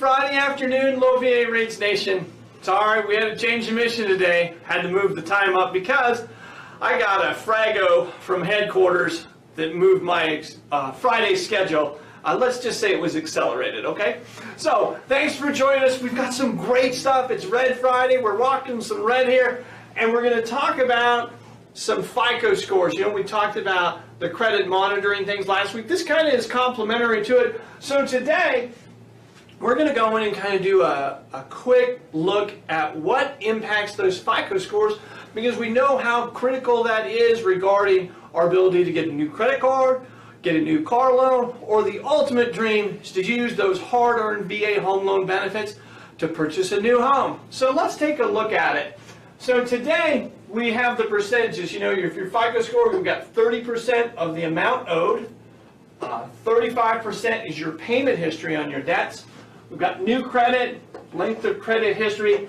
Friday afternoon, Low VA Rates Nation. Sorry, we had to change the mission today. Had to move the time up because I got a frago from headquarters that moved my Friday schedule. Let's just say it was accelerated, okay? So, thanks for joining us. We've got some great stuff. It's Red Friday. We're rocking some red here. And we're going to talk about some FICO scores. You know, we talked about the credit monitoring things last week. This kind of is complementary to it. So today, we're going to go in and kind of do a quick look at what impacts those FICO scores, because we know how critical that is regarding our ability to get a new credit card, get a new car loan, or the ultimate dream is to use those hard-earned VA home loan benefits to purchase a new home. So let's take a look at it. So today, we have the percentages. You know, if your FICO score, we've got 30% of the amount owed, 35% is your payment history on your debts. We've got new credit, length of credit history,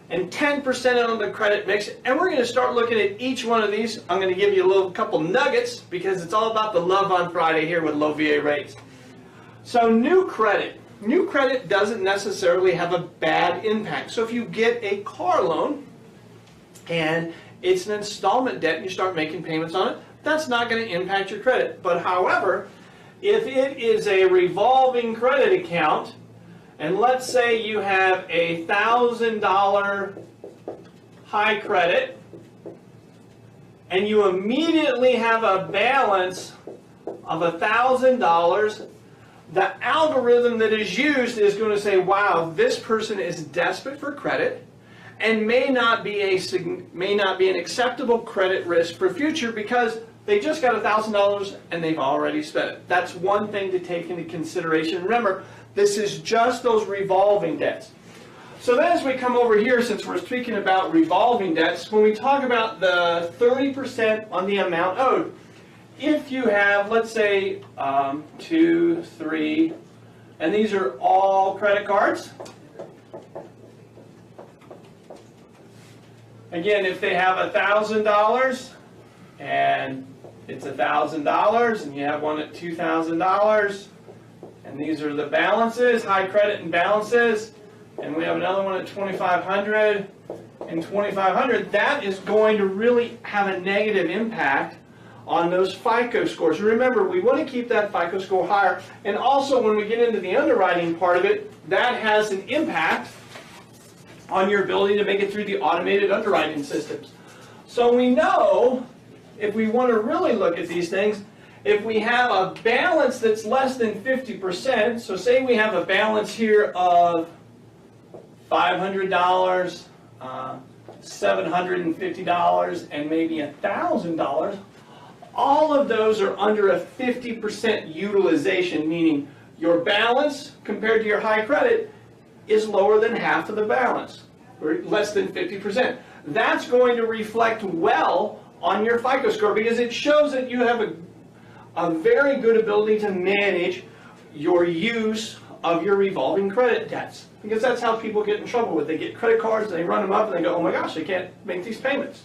and 10% on the credit mix. And we're going to start looking at each one of these. I'm going to give you a couple nuggets because it's all about the love on Friday here with Low VA Rates. So new credit. New credit doesn't necessarily have a bad impact. So if you get a car loan and it's an installment debt and you start making payments on it, that's not going to impact your credit. But however, if it is a revolving credit account, and let's say you have a $1,000 high credit, and you immediately have a balance of $1,000, the algorithm that is used is going to say, wow, this person is desperate for credit and may not be an acceptable credit risk for future because they just got $1,000 and they've already spent it. That's one thing to take into consideration. Remember, this is just those revolving debts. So then as we come over here, since we're speaking about revolving debts, when we talk about the 30% on the amount owed, if you have, let's say, 2, 3, and these are all credit cards. Again, if they have $1,000 and it's $1,000 and you have one at $2,000, and these are the balances, high credit and balances, and we have another one at $2,500 and $2,500, that is going to really have a negative impact on those FICO scores. Remember, we want to keep that FICO score higher, and also when we get into the underwriting part of it, that has an impact on your ability to make it through the automated underwriting systems. So we know, if we want to really look at these things, if we have a balance that's less than 50%, so say we have a balance here of $500, $750, and maybe $1,000, all of those are under a 50% utilization, meaning your balance compared to your high credit is lower than half of the balance, or less than 50%. That's going to reflect well on your FICO score because it shows that you have a very good ability to manage your use of your revolving credit debts, because that's how people get in trouble with. They get credit cards, they run them up, and they go, oh my gosh, I can't make these payments.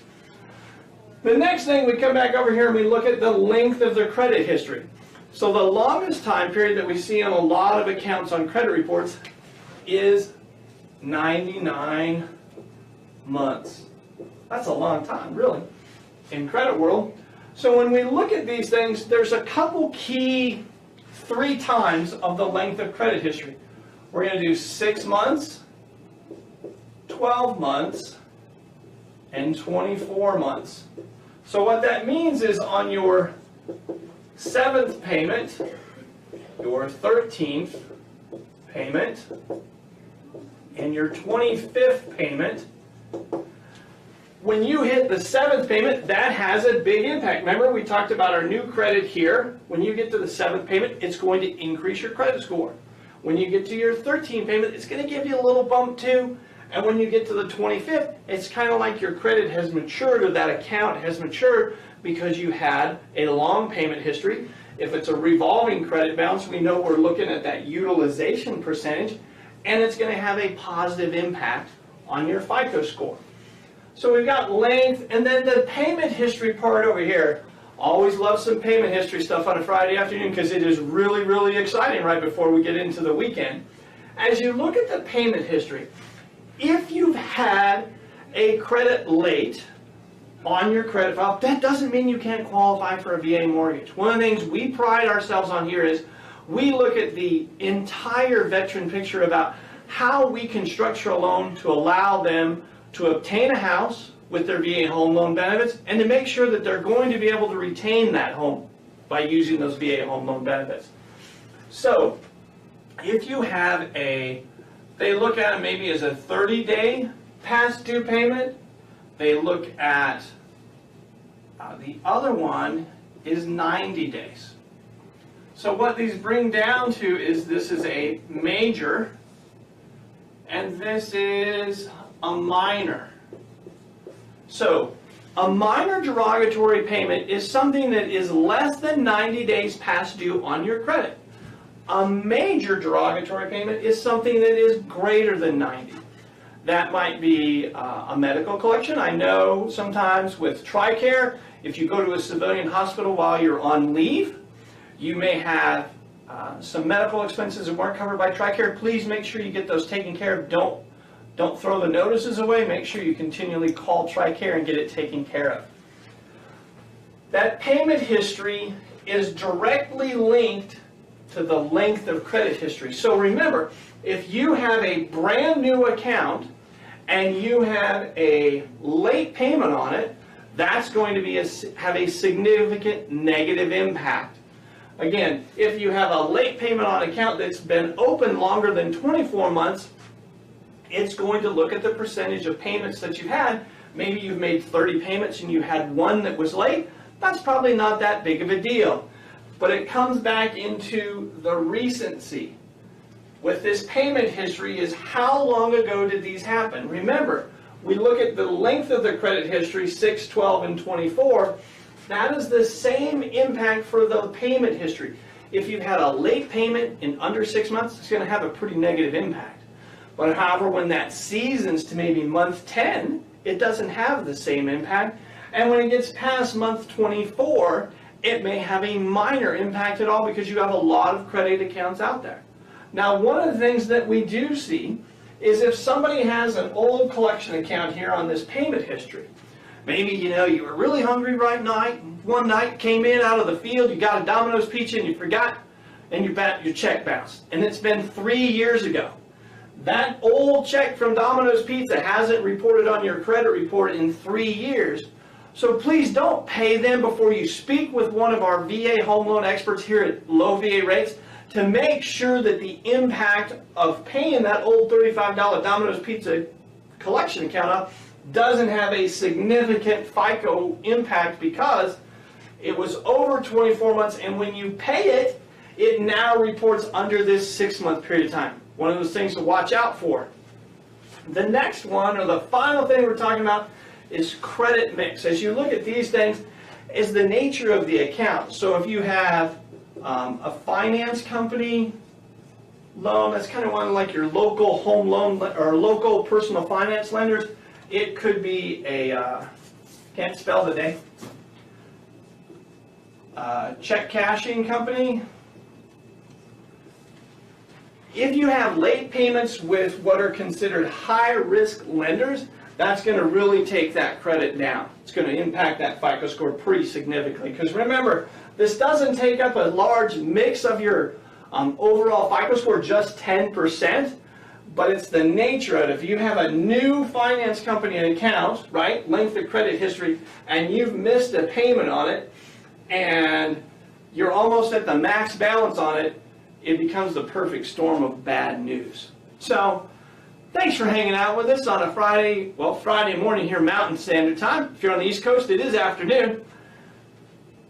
The next thing, we come back over here and we look at the length of their credit history. So the longest time period that we see on a lot of accounts on credit reports is 99 months. That's a long time, really, in credit world. So when we look at these things, there's a couple key 3 times of the length of credit history. We're going to do 6 months, 12 months, and 24 months. So what that means is on your 7th payment, your 13th payment, and your 25th payment, when you hit the 7th payment, that has a big impact. Remember, we talked about our new credit here. When you get to the 7th payment, it's going to increase your credit score. When you get to your 13th payment, it's going to give you a little bump too. And when you get to the 25th, it's kind of like your credit has matured, or that account has matured because you had a long payment history. If it's a revolving credit balance, we know we're looking at that utilization percentage, and it's going to have a positive impact on your FICO score. So we've got length, and then the payment history part over here. Always love some payment history stuff on a Friday afternoon because it is really, really exciting right before we get into the weekend. as you look at the payment history, if you've had a credit late on your credit file, that doesn't mean you can't qualify for a VA mortgage. One of the things we pride ourselves on here is we look at the entire veteran picture about how we can structure a loan to allow them to obtain a house with their VA home loan benefits and to make sure that they're going to be able to retain that home by using those VA home loan benefits. So if you have they look at it maybe as a 30-day past due payment. They look at the other one is 90 days. So what these bring down to is this is a major and this is a minor. So a minor derogatory payment is something that is less than 90 days past due on your credit. A major derogatory payment is something that is greater than 90. That might be a medical collection. I know sometimes with TRICARE, if you go to a civilian hospital while you're on leave, you may have some medical expenses that weren't covered by TRICARE. Please make sure you get those taken care of. Don't throw the notices away. Make sure you continually call TRICARE and get it taken care of. That payment history is directly linked to the length of credit history. So remember, if you have a brand new account and you have a late payment on it, that's going to have a significant negative impact. Again, if you have a late payment on an account that's been open longer than 24 months, it's going to look at the percentage of payments that you've had. Maybe you've made 30 payments and you had one that was late. That's probably not that big of a deal. But it comes back into the recency. With this payment history is how long ago did these happen? Remember, we look at the length of the credit history, 6, 12, and 24. That is the same impact for the payment history. If you've had a late payment in under 6 months, it's going to have a pretty negative impact. But however, when that seasons to maybe month 10, it doesn't have the same impact. And when it gets past month 24, it may have a minor impact at all because you have a lot of credit accounts out there. Now, one of the things that we do see is if somebody has an old collection account here on this payment history, maybe you were really hungry one night, came in out of the field, you got a Domino's pizza and you forgot, and your check bounced. And it's been 3 years ago. That old check from Domino's Pizza hasn't reported on your credit report in 3 years. So please don't pay them before you speak with one of our VA home loan experts here at Low VA Rates to make sure that the impact of paying that old $35 Domino's Pizza collection account off doesn't have a significant FICO impact because it was over 24 months, and when you pay it, it now reports under this 6-month period of time. One of those things to watch out for. The next one, or the final thing we're talking about, is credit mix. As you look at these things, is the nature of the account. So if you have a finance company loan, that's kind of one like your local home loan or local personal finance lenders. It could be a, can't spell today, check cashing company. If you have late payments with what are considered high-risk lenders, that's going to really take that credit down. It's going to impact that FICO score pretty significantly. Because remember, this doesn't take up a large mix of your overall FICO score, just 10%, but it's the nature of it. If you have a new finance company account, right, length of credit history, and you've missed a payment on it, and you're almost at the max balance on it, it becomes the perfect storm of bad news. So, thanks for hanging out with us on a Friday morning here Mountain Standard Time. If you're on the East Coast, it is afternoon.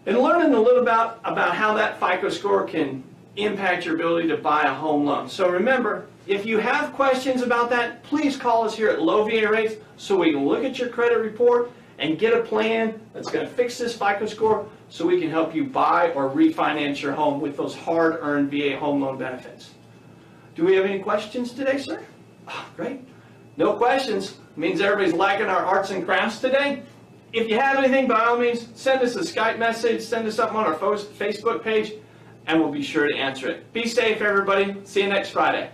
And learning a little about how that FICO score can impact your ability to buy a home loan. So remember, if you have questions about that, please call us here at Low VA Rates so we can look at your credit report and get a plan that's going to fix this FICO score so we can help you buy or refinance your home with those hard-earned VA home loan benefits. Do we have any questions today, sir? Oh, great. No questions. Means everybody's liking our arts and crafts today. If you have anything, by all means, send us a Skype message, send us something on our Facebook page, and we'll be sure to answer it. Be safe, everybody. See you next Friday.